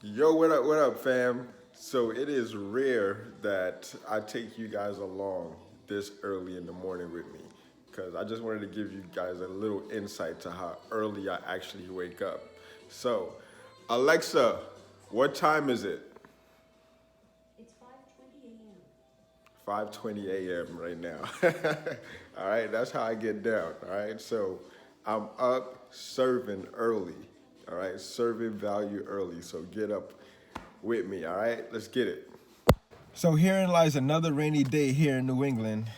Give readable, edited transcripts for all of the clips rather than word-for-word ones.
Yo, what up, fam? So it is rare that I take you guys along this early in the morning with me, because I just wanted to give you guys a little insight to how early I actually wake up. So, Alexa, what time is it? It's 5:20 a.m. 5:20 a.m. right now. All right, that's how I get down. All right, so I'm up serving early. All right, serving value early. So get up with me. All right, let's get it. So herein lies another rainy day here in New England.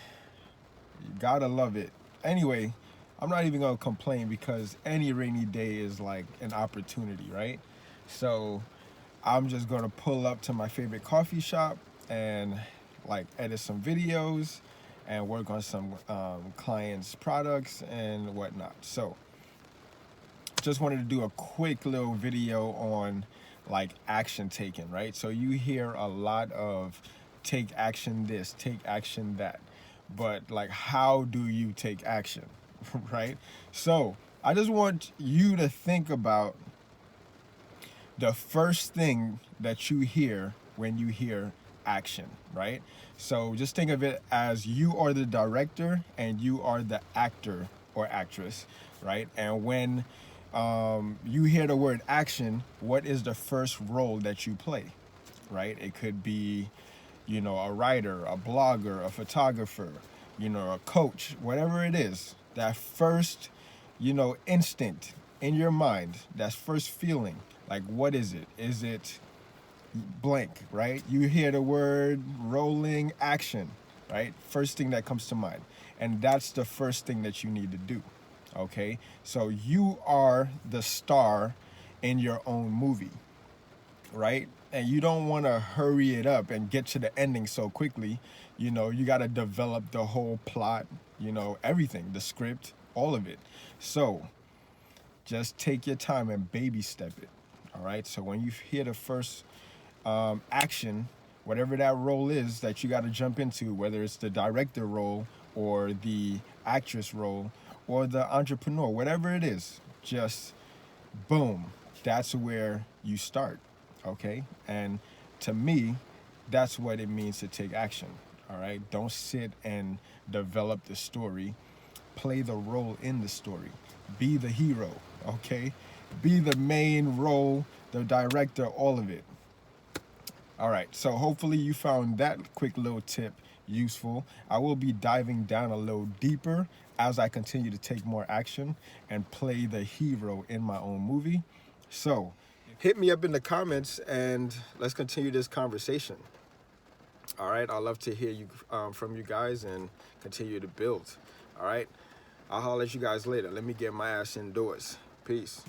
You gotta love it. Anyway, I'm not even gonna complain because any rainy day is like an opportunity, right? So I'm just gonna pull up to my favorite coffee shop and like edit some videos and work on some clients' products and whatnot. So just wanted to do a quick little video on like action taken, right? So you hear a lot of take action this, take action that, but like how do you take action, right? So I just want you to think about the first thing that you hear when you hear action, right? So just think of it as you are the director and you are the actor or actress, right? And when you hear the word action, what is the first role that you play, right? It could be, a writer, a blogger, a photographer, a coach, whatever it is. That first, instinct in your mind, that first feeling, like what is it? Is it blank, right? You hear the word rolling action, right? First thing that comes to mind. And that's the first thing that you need to do, okay? So you are the star in your own movie, right? And you don't want to hurry it up and get to the ending so quickly. You got to develop the whole plot, everything, the script, all of it. So just take your time and baby step it. All right. So when you hear the first action, whatever that role is that you got to jump into, whether it's the director role or the actress role or the entrepreneur, whatever it is, just boom, that's where you start. Okay. And to me, that's what it means to take action. All right. Don't sit and develop the story, play the role in the story, be the hero. Okay. Be the main role, the director, all of it. All right, so hopefully you found that quick little tip useful. I will be diving down a little deeper as I continue to take more action and play the hero in my own movie. So hit me up in the comments and let's continue this conversation. All right, I'd love to hear you from you guys and continue to build. All right, I'll holler at you guys later. Let me get my ass indoors. Peace.